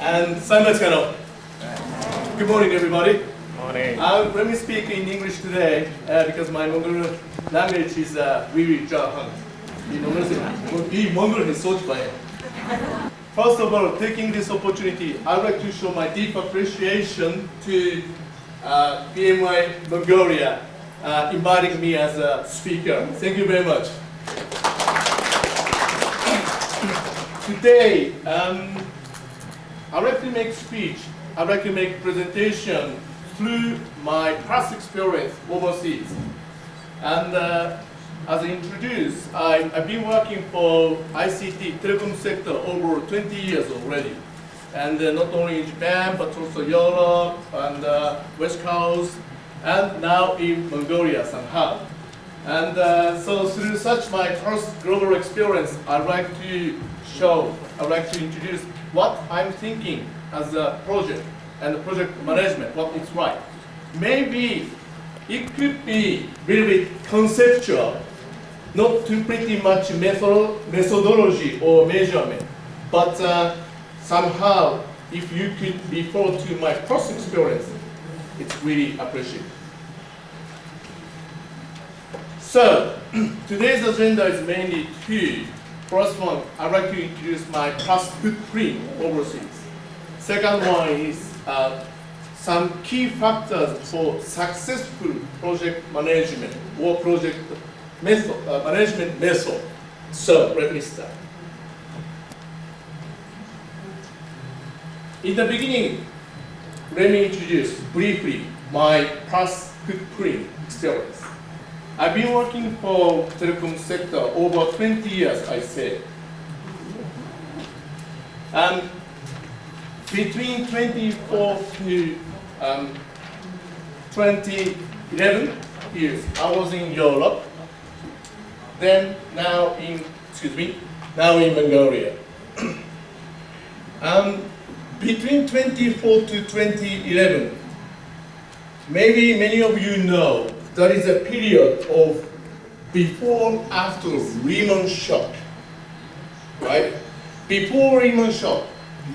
And Simon Scano. Good morning, everybody. Morning. Let me speak in English today because my Mongolian language is really Jahan. Mongolian so First of all, taking this opportunity, I'd like to show my deep appreciation to PMI Mongolia inviting me as a speaker. Thank you very much. Today, I'd like to make speech. I'd like to make presentation through my past experience overseas. And as I introduced, I've been working for ICT telecom sector over 20 years already. And not only in Japan, but also Europe and West Coast, and now in Mongolia somehow. And so through such my first global experience, I'd like to introduce what I'm thinking as a project and the project management, what it's right. Maybe it could be a little bit conceptual, not too pretty much methodology or measurement, but somehow if you could refer to my first experience, it's really appreciated. So today's agenda is mainly two. First one, I'd like to introduce my past footprint overseas. Second one is some key factors for successful project management or project management method. So let me start. In the beginning, let me introduce briefly my past footprint experience. I've been working for telecom sector over 20 years, I said. And between 24 to 2011 years, I was in Europe. Then now in Mongolia. Between 24 to 2011, maybe many of you know that is a period of before after Lehman shock, right? Before Lehman shock,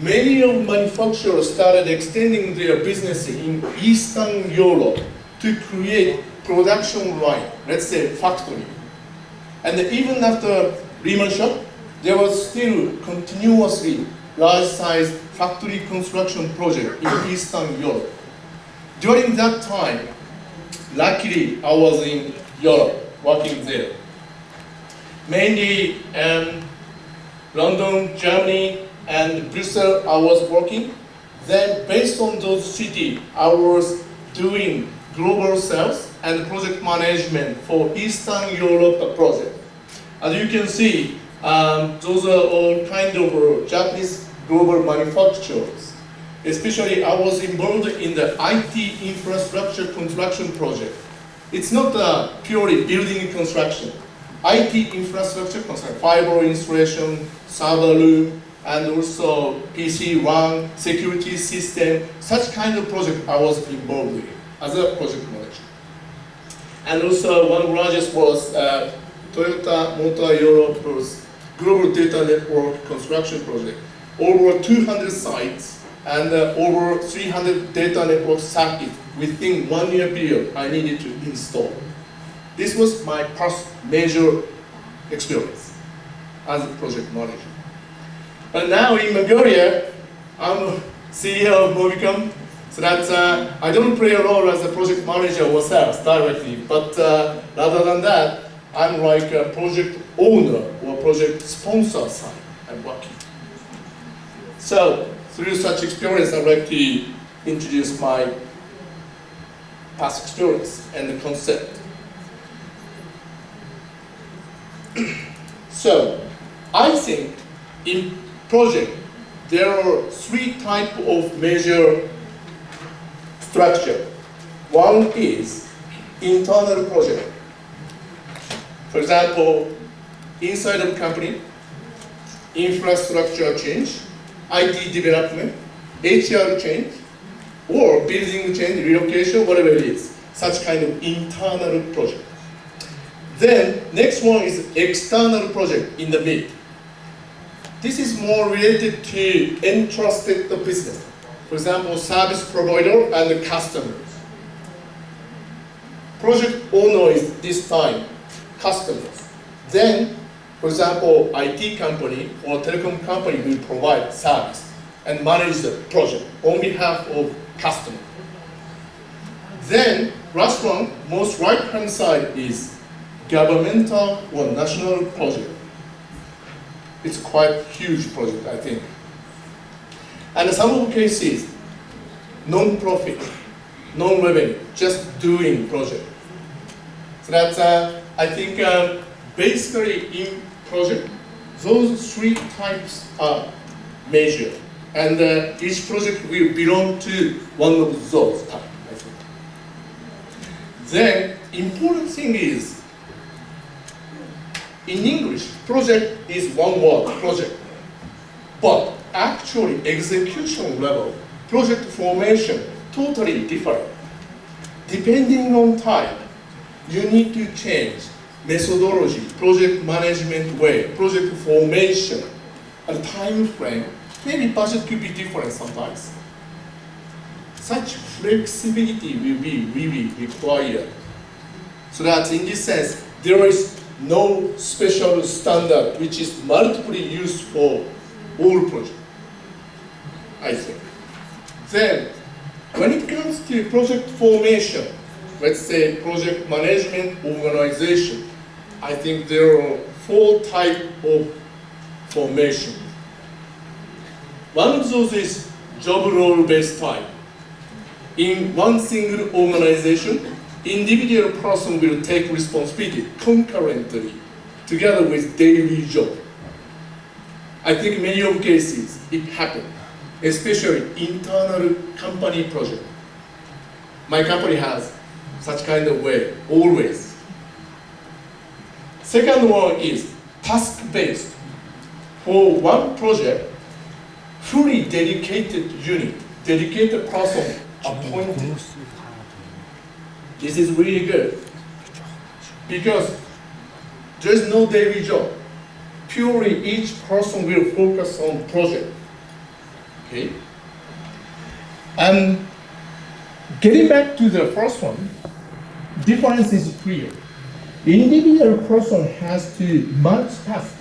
many of manufacturers started extending their business in Eastern Europe to create production line, let's say factory. And even after Lehman shock, there was still continuously large-sized factory construction project in Eastern Europe. During that time, luckily I was in Europe working there. Mainly London, Germany, and Brussels I was working. Then based on those cities, I was doing global sales and project management for Eastern Europe project. As you can see, those are all kind of Japanese global manufacturers. Especially I was involved in the IT infrastructure construction project. It's not purely building construction. IT infrastructure construction, fiber installation, server room, and also PC RAN, security system, such kind of project I was involved in as a project manager. And also one of the largest was Toyota Motor Europe's global data network construction project. Over 200 sites and over 300 data network circuits within 1 year period I needed to install. This was my first major experience as a project manager. But now in Mongolia, I'm CEO of Mobicom, so that I don't play a role as a project manager or sales directly, but rather than that, I'm like a project owner or project sponsor side I'm working. So through such experience, I'd like to introduce my past experience and the concept. So I think in project, there are three types of major structure. One is internal project. For example, inside of the company, infrastructure change, IT development, HR change, or building change, relocation, whatever it is, such kind of internal project. Then next one is external project in the mid. This is more related to entrusted business. For example, service provider and the customers. Project owner is this time customers. Then, for example, IT company or telecom company will provide service and manage the project on behalf of customer. Then, last one, most right-hand side is governmental or national project. It's quite huge project, I think. And some of the cases, non-profit, non-revenue, just doing project. So that's, I think, basically in project, those three types are major. And each project will belong to one of those types, I think. Then, important thing is, in English, project is one word, project. But actually, execution level, project formation, totally different. Depending on type, you need to change methodology, project management way, project formation, and time frame. Maybe budget could be different sometimes. Such flexibility will be really required. So that in this sense, there is no special standard which is multiply used for all projects, I think. Then, when it comes to project formation, let's say project management organization, I think there are 4 types of formation. One of those is job role-based type. In one single organization, individual person will take responsibility concurrently, together with daily job. I think many of cases it happens, especially internal company project. My company has such kind of way, always. Second one is task-based. For one project, fully dedicated unit, dedicated person appointed. This is really good because there is no daily job. Purely each person will focus on project. Okay? And getting back to the first one, difference is clear. Individual person has to multitask,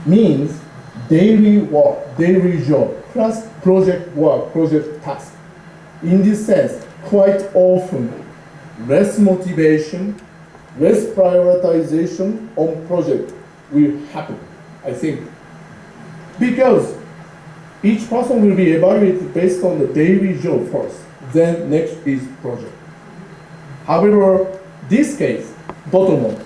means daily work, daily job, plus project work, project task. In this sense, quite often, less motivation, less prioritization on project will happen, I think. Because each person will be evaluated based on the daily job first, then next is project. However, this case, bottom one,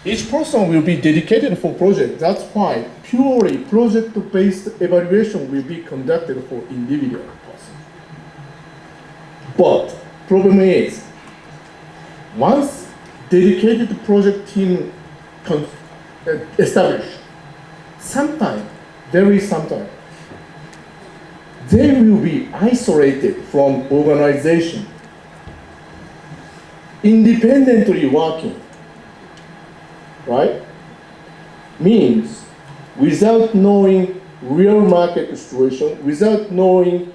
each person will be dedicated for project. That's why purely project-based evaluation will be conducted for individual person. But problem is, once dedicated project team established, sometime, they will be isolated from organization, independently working, right? Means without knowing real market situation, without knowing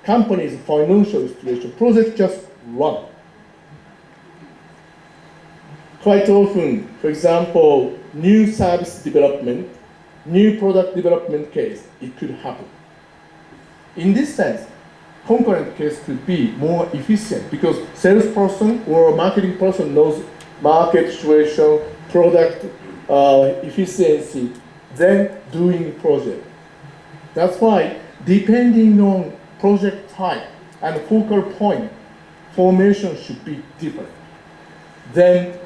company's financial situation, project just run. Quite often, for example, new service development, new product development case, it could happen. In this sense, concurrent case could be more efficient because salesperson or marketing person knows market situation, product efficiency, then doing project. That's why, depending on project type and focal point, formation should be different. Then,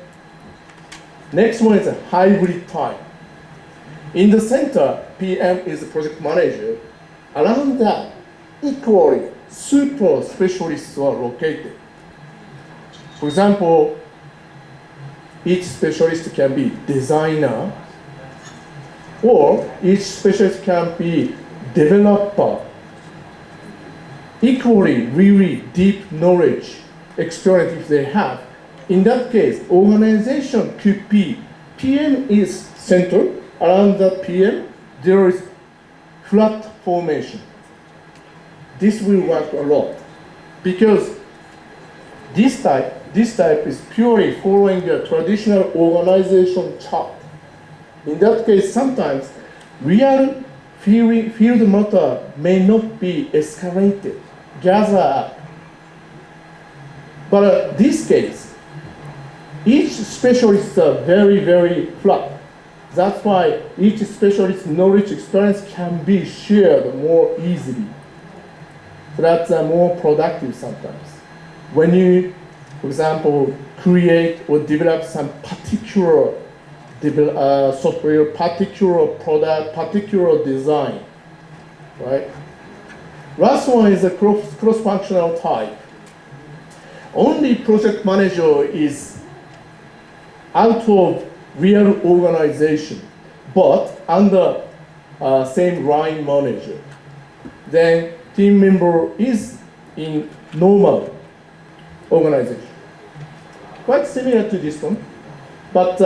next one is a hybrid type. In the center, PM is the project manager. Around that, equally, super specialists are located. For example, each specialist can be designer, or each specialist can be developer. Equally, really deep knowledge, experience if they have. In that case, organization could be, PM is central, around the PM, there is flat formation. This will work a lot because this type is purely following a traditional organization chart. In that case, sometimes real field matter may not be escalated, gather up. But this case, each specialist is very, very flat. That's why each specialist's knowledge experience can be shared more easily. So that's more productive sometimes. When you, for example, create or develop some particular software, particular product, particular design, right? Last one is a cross-functional type. Only project manager is out of real organization, but under same line manager. Then team member is in normal organization. Quite similar to this one, but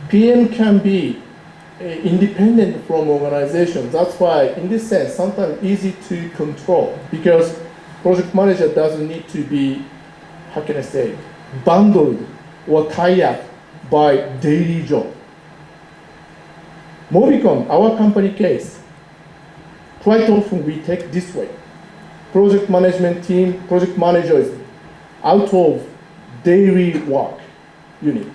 PM can be independent from organization. That's why, in this sense, sometimes easy to control because project manager doesn't need to be, how can I say, bundled or tied up by daily job. Mobicom, our company case, quite often we take this way. Project management team, project manager is out of daily work unit.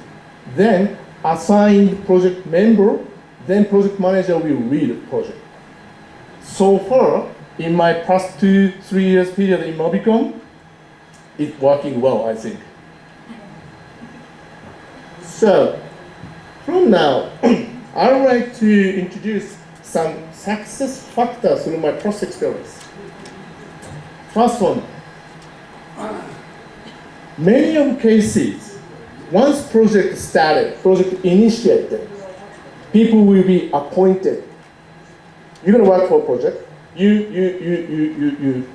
Then assign project member, then project manager will lead the project. So far, in my past 2-3 years period in Mobicom, it's working well, I think. So, from now, I would like to introduce some success factors through my past experience. First one, many of cases, once project started, project initiated, people will be appointed. You're gonna work for a project. You,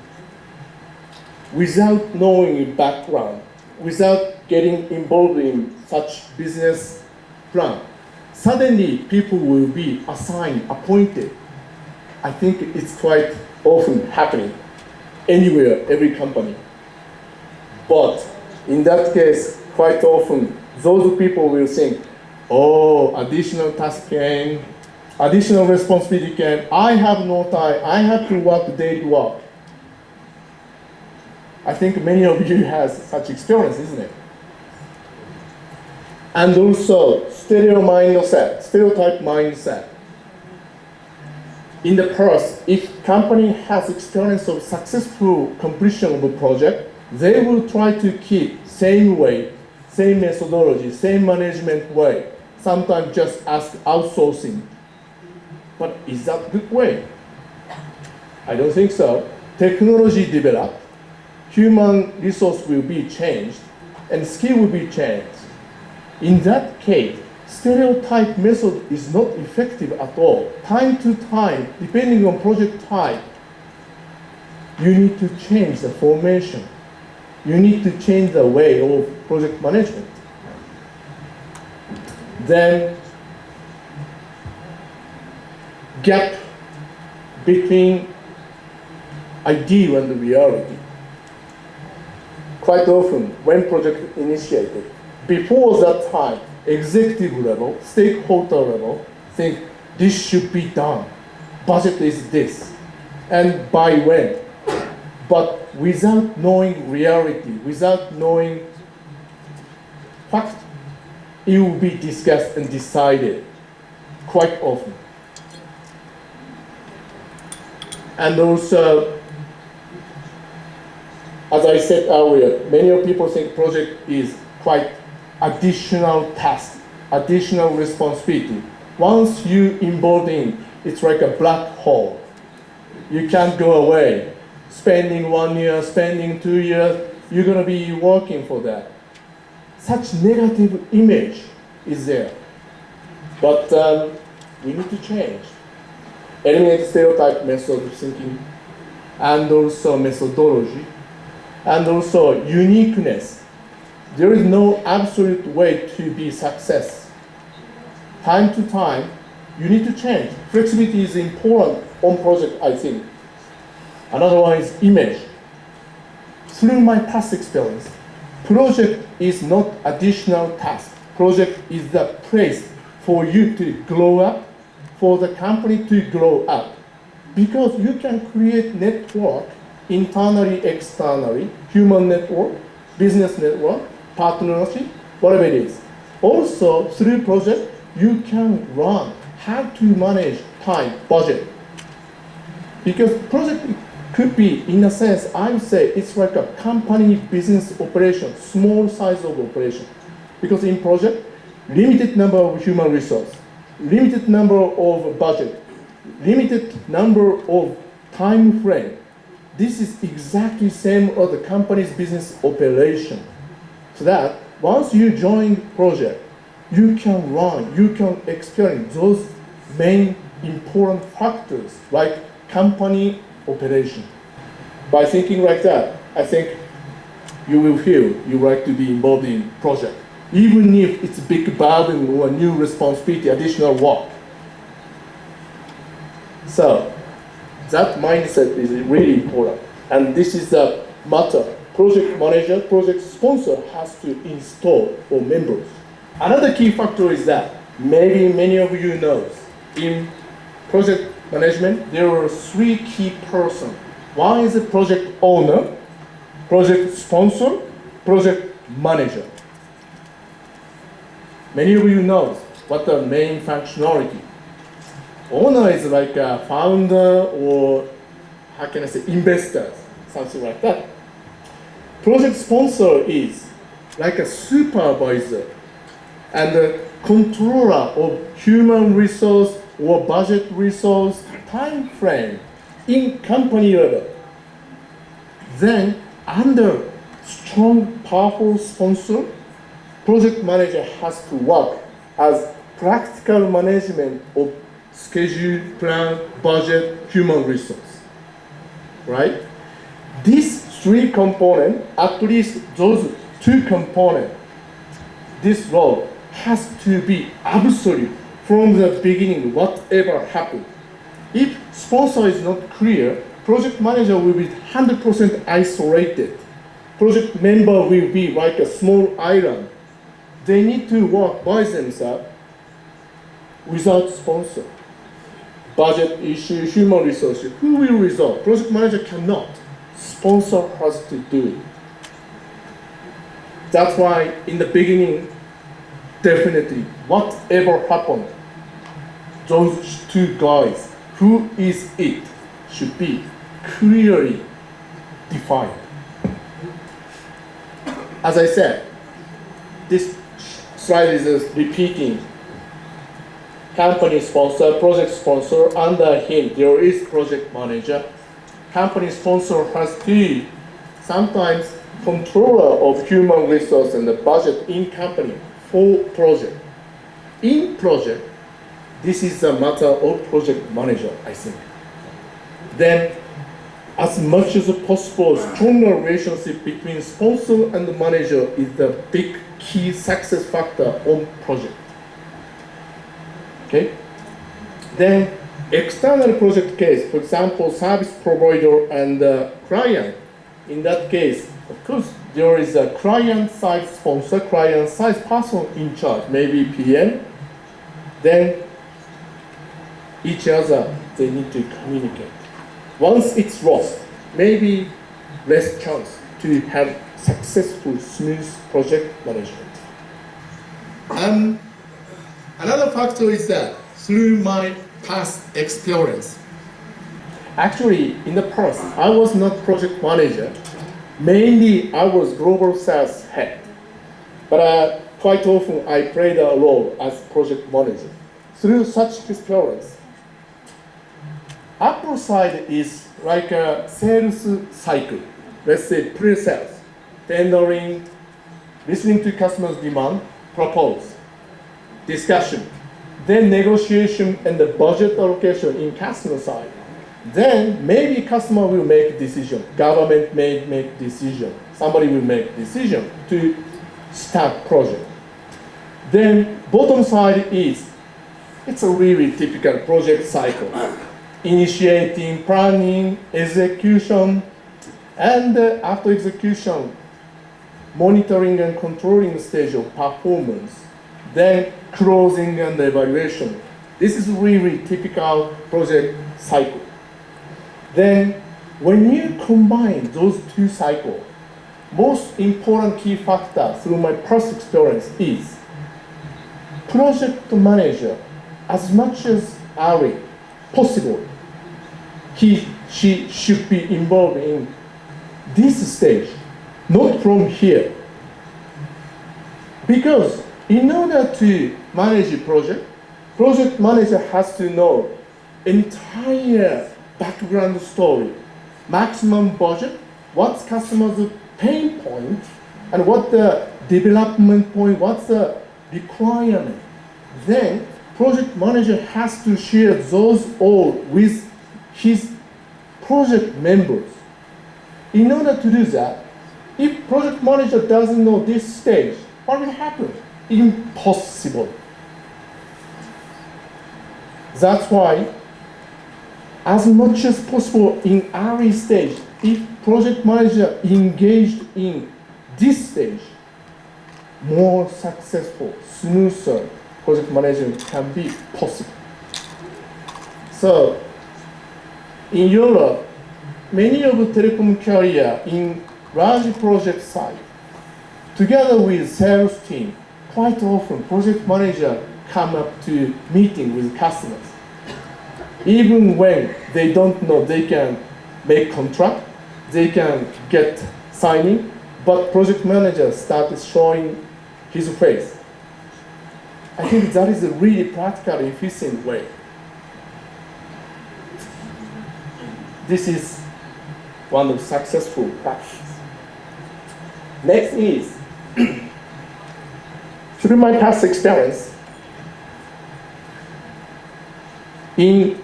without knowing your background, without getting involved in such business plan, suddenly people will be assigned, appointed. I think it's quite often happening anywhere, every company. But in that case, quite often, those people will think, oh, additional task came, additional responsibility came, I have no time, I have to work daily work. I think many of you have such experience, isn't it? And also, stereotype mindset. In the past, if company has experience of successful completion of a project, they will try to keep same way, same methodology, same management way. Sometimes just ask outsourcing. But is that a good way? I don't think so. Technology develop, human resource will be changed, and skill will be changed. In that case, stereotype method is not effective at all. Time to time, depending on project type, you need to change the formation. You need to change the way of project management. Then, gap between idea and reality. Quite often, when project initiated, before that time, executive level, stakeholder level, think this should be done. Budget is this, and by when. But without knowing reality, without knowing fact, it will be discussed and decided quite often. And also, as I said earlier, many of people think project is quite additional task, additional responsibility. Once you involved in, it's like a black hole. You can't go away. Spending 1 year, spending 2 years, you're gonna be working for that. Such negative image is there. But we need to change. Eliminate stereotype method of thinking, and also methodology, and also uniqueness. There is no absolute way to be success. Time to time, you need to change. Flexibility is important on project, I think. Another one is image. Through my past experience, project is not additional task. Project is the place for you to grow up, for the company to grow up. Because you can create network internally, externally, human network, business network, partnership, whatever it is. Also, through project, you can run how to manage time, budget. Because project could be, in a sense, I would say it's like a company business operation, small size of operation. Because in project, limited number of human resource, limited number of budget, limited number of time frame. This is exactly same as the company's business operation. So that once you join project, you can run, you can experience those main important factors like company operation. By thinking like that, I think you will feel you like to be involved in project, even if it's a big burden or a new responsibility, additional work. So that mindset is really important. And this is the matter project manager, project sponsor has to install for members. Another key factor is that maybe many of you know in project management there are three key persons. One is the project owner, project sponsor, project manager. Many of you know what the main functionality. Owner is like a founder or, how can I say, investors, something like that. Project sponsor is like a supervisor and a controller of human resource or budget resource time frame in company level. Then under strong, powerful sponsor, project manager has to work as practical management of schedule, plan, budget, human resource, right? These three components, at least those two components, this role has to be absolute from the beginning, whatever happens. If sponsor is not clear, project manager will be 100% isolated. Project member will be like a small island. They need to work by themselves without sponsor. Budget issue, human resources, who will resolve? Project manager cannot. Sponsor has to do it. That's why in the beginning, definitely, whatever happened, those two guys, who is it, should be clearly defined. As I said, this slide is repeating. Company sponsor, project sponsor, under him there is project manager. Company sponsor has to sometimes controller of human resource and the budget in company for project. In project, this is a matter of project manager, I think. Then, as much as possible, stronger relationship between sponsor and the manager is the big key success factor on project. Okay? Then, external project case, for example, service provider and client. In that case, of course, there is a client-side sponsor, client-side person in charge, maybe PM. Then, each other, they need to communicate. Once it's lost, maybe less chance to have successful, smooth project management. Another factor is that through my past experience, actually in the past, I was not project manager. Mainly, I was global sales head. But quite often, I played a role as project manager. Through such experience, upper side is like a sales cycle. Let's say pre-sales, tendering, listening to customers' demand, propose, discussion, then negotiation and the budget allocation in customer side. Then maybe customer will make decision, government may make decision, somebody will make decision to start project. Then bottom side is It's a really typical project cycle. Initiating, planning, execution, and after execution, monitoring and controlling stage of performance, then closing and evaluation. This is really typical project cycle. Then when you combine those two cycles, most important key factor through my past experience is project manager, as much as early possible, she should be involved in this stage, not from here. Because in order to manage a project manager has to know entire background story, maximum budget, what's customer's pain point, and what the development point, what's the requirement. Then project manager has to share those all with his project members. In order to do that, if project manager doesn't know this stage, what will happen? Impossible. That's why, as much as possible in early stage, if project manager engaged in this stage, more successful, smoother project management can be possible. So, in Europe, many of the telecom carrier in large project site, together with sales team, quite often project manager come up to meeting with customers. Even when they don't know they can make contract, they can get signing, but project manager started showing his face. I think that is a really practical, efficient way. This is one of successful practices. Next is, through my past experience, in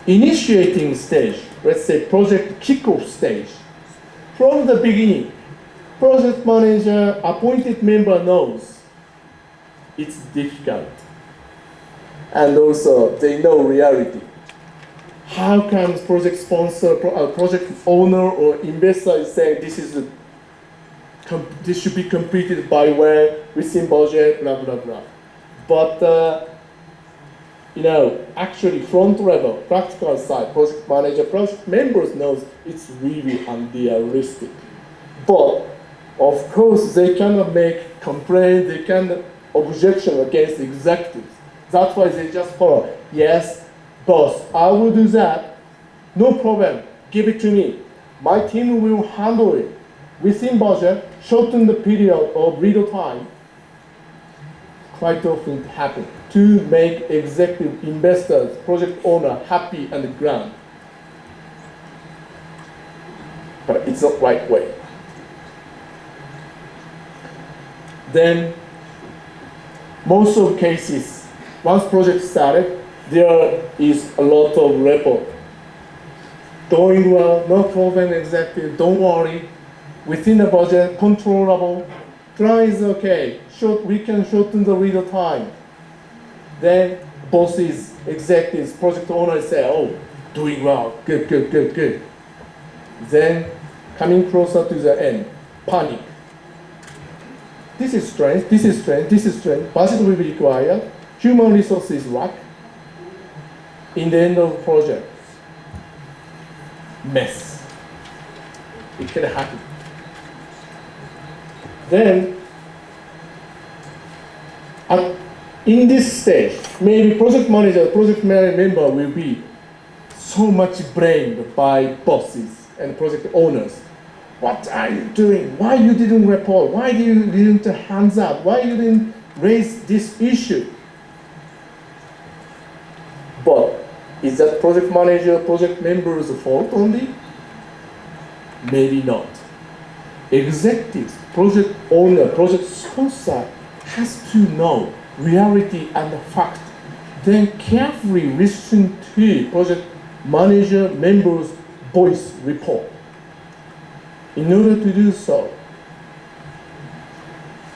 initiating stage, let's say project kickoff stage, from the beginning, project manager, appointed member knows it's difficult. And also, they know reality. How can project sponsor, project owner or investor is saying this should be completed by when, within budget, blah, blah, blah. But, actually front level, practical side, project manager, project members knows it's really unrealistic. But, of course, they cannot make complaint, they cannot objection against the executives. That's why they just follow. Yes, boss, I will do that. No problem. Give it to me. My team will handle it. Within budget, shorten the period of read time. Quite often it happens to make executive investors, project owner happy and grand. But it's not right way. Then, most of cases, once project started, there is a lot of report. Doing well, no problem executive, don't worry. Within the budget, controllable. Plan is okay, we can shorten the read time. Then bosses, executives, project owners say, oh, doing well, good, good, good, good. Then coming closer to the end, panic. This is strength, this is strength, this is strength. Budget will be required. Human resources lack. In the end of the project, mess. It can happen. Then, in this stage, maybe project manager, project member will be so much blamed by bosses and project owners. What are you doing? Why you didn't report? Why you didn't hands up? Why you didn't raise this issue? But is that project manager, project member's fault only? Maybe not. Executives, project owner, project sponsor has to know reality and fact. Then carefully listen to project manager member's voice report. In order to do so,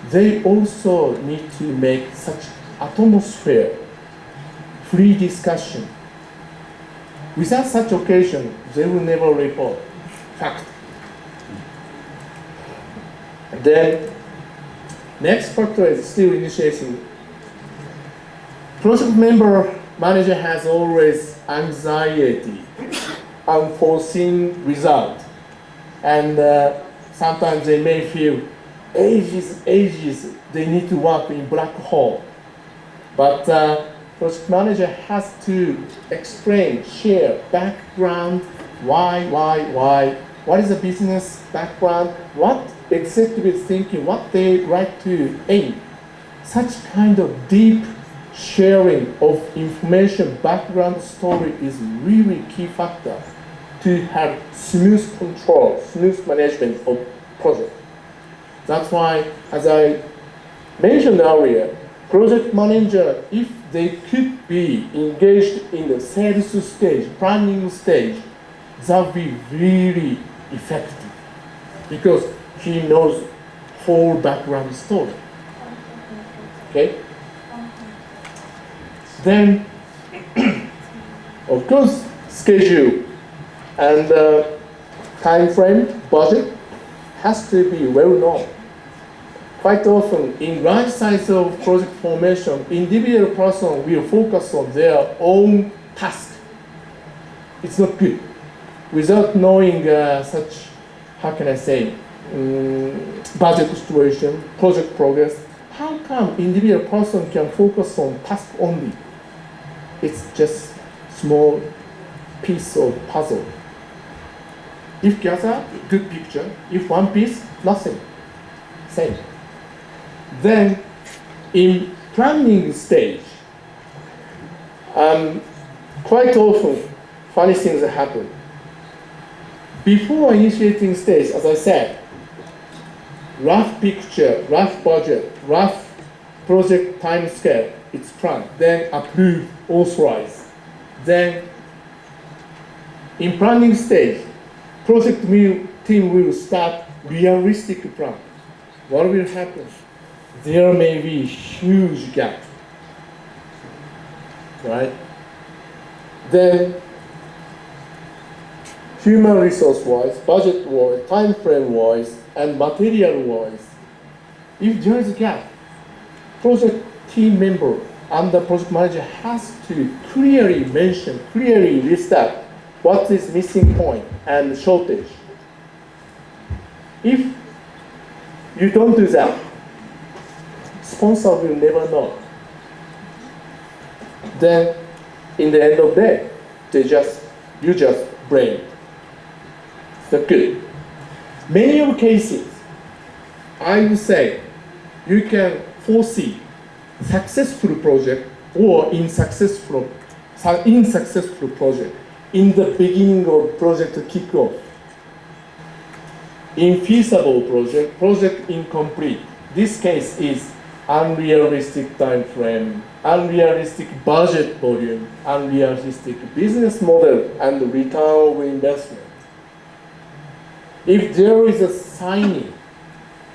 they also need to make such atmosphere free discussion. Without such occasion, they will never report fact. Then, next factor is still initiation. Project member manager has always anxiety, unforeseen result, and sometimes they may feel ages, they need to work in black hole. But project manager has to explain, share background, why, what is the business background, what executive thinking, what they like to aim. Such kind of deep sharing of information, background story is really key factor to have smooth control, smooth management of project. That's why, as I mentioned earlier, project manager, if they could be engaged in the sales stage, planning stage, that would be really effective because he knows whole background story. Okay? Then, of course, schedule and time frame, budget has to be well known. Quite often, in large size of project formation, individual person will focus on their own task. It's not good. Without knowing such, how can I say, budget situation, project progress, how come individual person can focus on task only? It's just small piece of puzzle. If gather, good picture. If one piece, nothing. Same. Then, in planning stage, quite often, funny things happen. Before initiating stage, as I said, rough picture, rough budget, rough project time scale, it's planned, then approved, authorized. Then, in planning stage, project team will start realistic plan. What will happen? There may be huge gap, right? Then, human resource-wise, budget-wise, time frame-wise, and material-wise, if there is a gap, project team member and the project manager has to clearly mention, clearly list out what is missing point and shortage. If you don't do that, sponsor will never know. Then, in the end of the day, you just blame. That's good. Many of cases, I would say, you can foresee successful project or unsuccessful project in the beginning of project kickoff. Infeasible project incomplete. This case is unrealistic time frame, unrealistic budget volume, unrealistic business model, and return of investment. If there is a signing,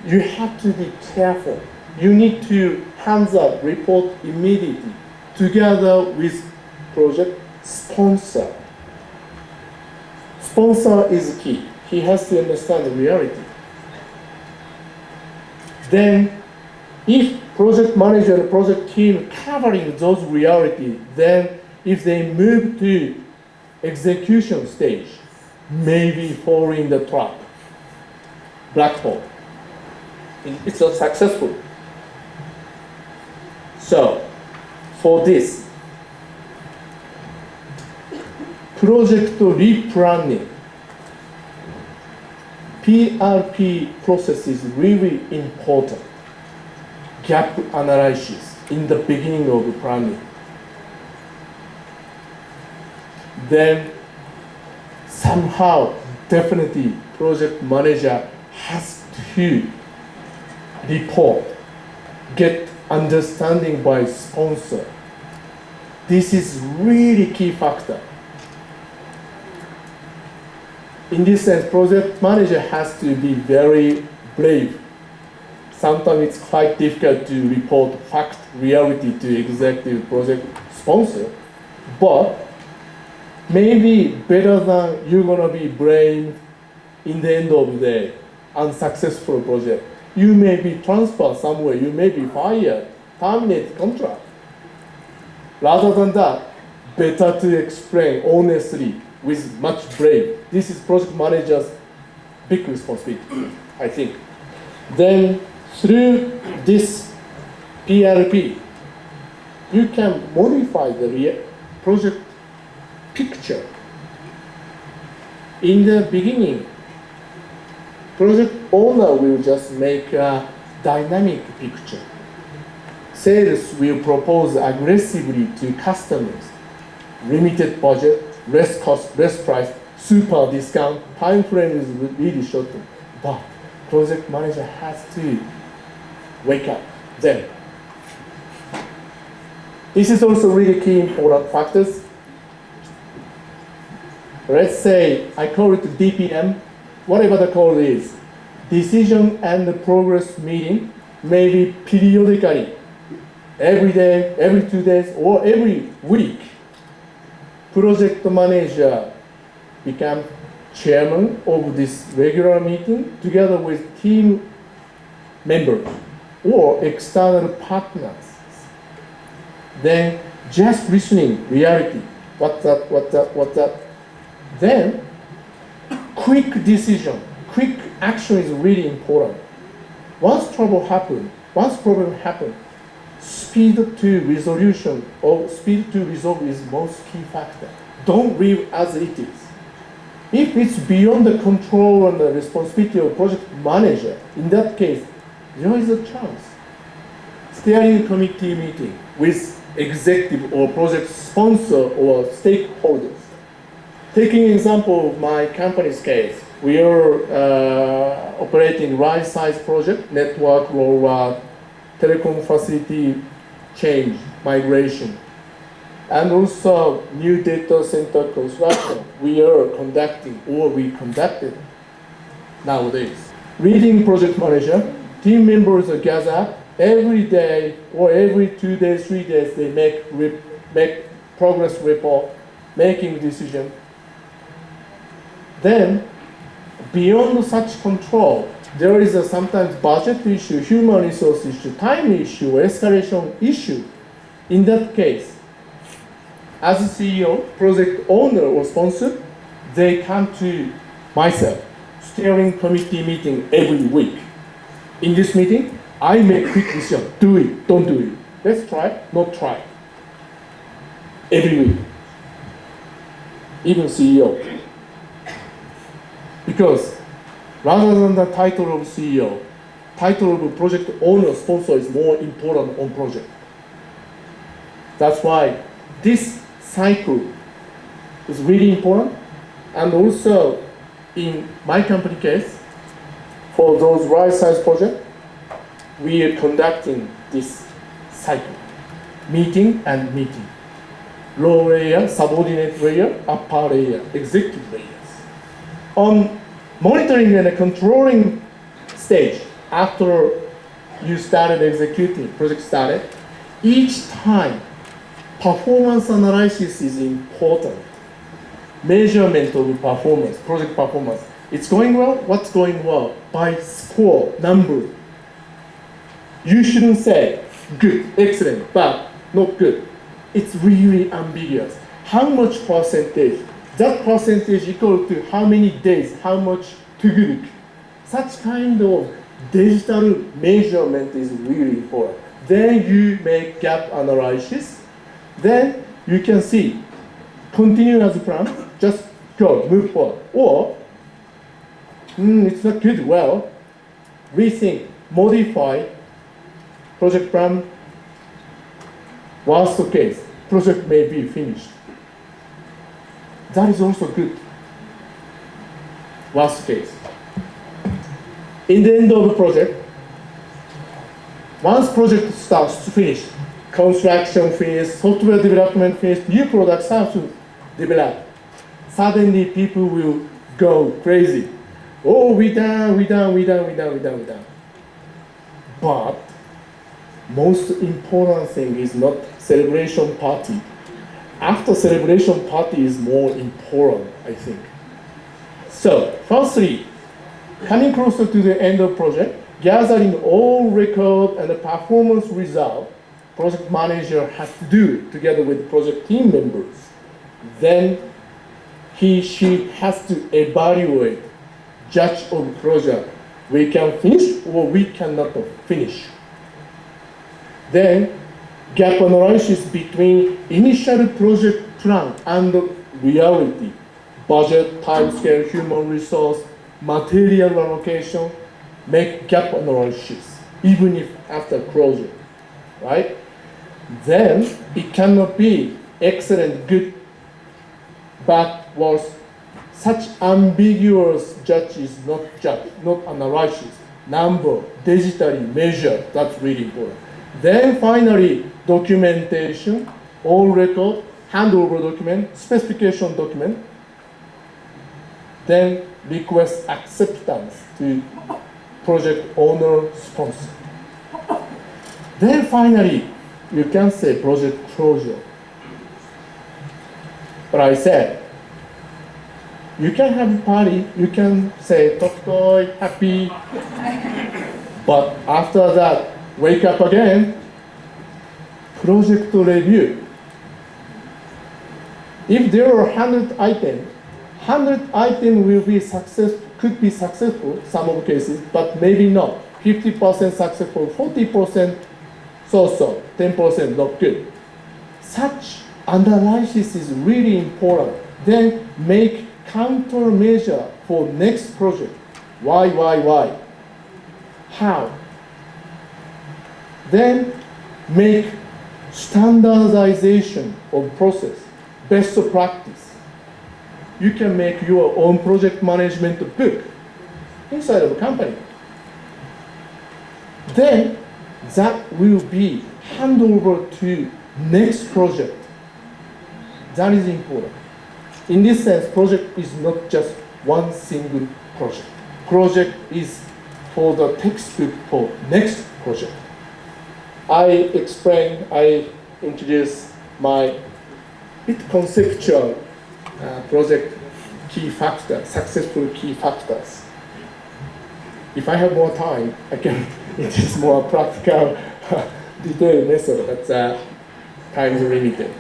you have to be careful. You need to hands up report immediately together with project sponsor. Sponsor is key. He has to understand the reality. Then, if project manager and project team covering those reality, then if they move to execution stage, maybe fall in the trap, black hole. It's not successful. So, for this, project replanning, PRP process is really important. Gap analysis in the beginning of the planning. Then somehow, definitely, project manager has to report, get understanding by sponsor. This is really key factor. In this sense, project manager has to be very brave. Sometimes it's quite difficult to report fact, reality to executive project sponsor, But maybe better than you're gonna be blamed in the end of the day, unsuccessful project. You may be transferred somewhere, you may be fired, terminate contract. Rather than that, better to explain honestly with much brave. This is project manager's big responsibility, I think. Then through this PRP, you can modify the project picture. In the beginning, project owner will just make a dynamic picture. Sales will propose aggressively to customers. Limited budget, less cost, less price, super discount, time frame is really short. But project manager has to wake up then. This is also really key important factors. Let's say I call it DPM, whatever the call is. Decision and progress meeting, maybe periodically, every day, every 2 days, or every week. Project manager become chairman of this regular meeting together with team members or external partners. Then just listening, reality, what's that. Then quick decision, quick action is really important. Once trouble happens, once problem happens, speed to resolution or speed to resolve is most key factor. Don't leave as it is. If it's beyond the control and the responsibility of project manager, in that case, there is a chance. Steering committee meeting with executive or project sponsor or stakeholders. Taking example of my company's case, we are operating right size project, network rollout, telecom facility change, migration, and also new data center construction. We conducted nowadays. Leading project manager, team members are gathered every day or every 2 days, 3 days, they make progress report, making decision. Then, beyond such control, there is a sometimes budget issue, human resource issue, time issue, escalation issue. In that case, as a CEO, project owner or sponsor, they come to myself, steering committee meeting every week. In this meeting, I make quick decision, do it, don't do it. Let's try, not try. Every week. Even CEO. Because rather than the title of CEO, title of project owner sponsor is more important on project. That's why this cycle is really important. And also in my company case, for those right size projects, we are conducting this cycle, meeting and meeting. Low layer, subordinate layer, upper layer, executive layers. On monitoring and controlling stage, after you started executing, project started, each time performance analysis is important. Measurement of performance, project performance. It's going well, what's going well? By score, number. You shouldn't say good, excellent, but not good. It's really ambiguous. How much percentage? That percentage equal to how many days, how much to good. Such kind of digital measurement is really important. Then you make gap analysis. Then you can see, continue as a plan, just go, move forward. Or, it's not good, well, rethink, modify, project plan, worst case, project may be finished. That is also good. Worst case. In the end of the project, once project starts to finish, construction finished, software development finished, new products start to develop. Suddenly people will go crazy. Oh, we done. But most important thing is not celebration party. after celebration party is more important, I think. So, firstly, coming closer to the end of project, gathering all record and the performance result, project manager has to do it together with project team members. Then she has to evaluate, judge on project. We can finish or we cannot finish. Then gap analysis between initial project plan and reality, budget, timescale, human resource, material allocation, make gap analysis, even if after closure, right? Then it cannot be excellent, good, bad, worse. Such ambiguous judge is not judge, not analysis. Number, digitally measure, that's really important. Then finally, documentation, all record, handover document, specification document. Then request acceptance to project owner sponsor. Then finally, you can say project closure. But I said, you can have a party, you can say tokoi, happy, but after that, wake up again, project review. If there are 100 items, 100 items will be could be successful, some of the cases, but maybe not. 50% successful, 40% so-so, 10% not good. Such analysis is really important. Then make countermeasure for next project. Why? How? Then make standardization of process, best practice. You can make your own project management book inside of a company. Then that will be handed over to next project. That is important. In this sense, project is not just one single project. Project is for the textbook for next project. I introduce my bit conceptual project key factors, successful key factors. If I have more time, I can introduce more practical, detailed method, but time is limited.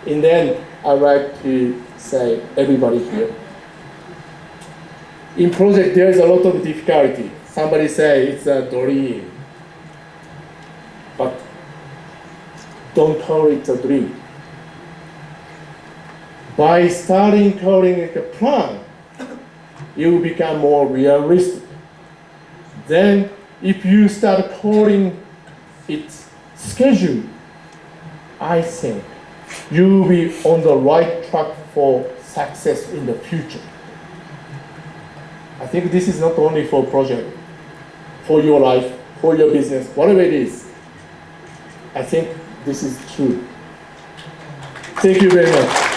And then I'd like to say, everybody here, in project there is a lot of difficulty. Somebody say it's a dream, but don't call it a dream. By starting calling it a plan, you will become more realistic. Then, if you start calling it schedule, I think you will be on the right track for success in the future. I think this is not only for project, for your life, for your business, whatever it is. I think this is true. Thank you very much.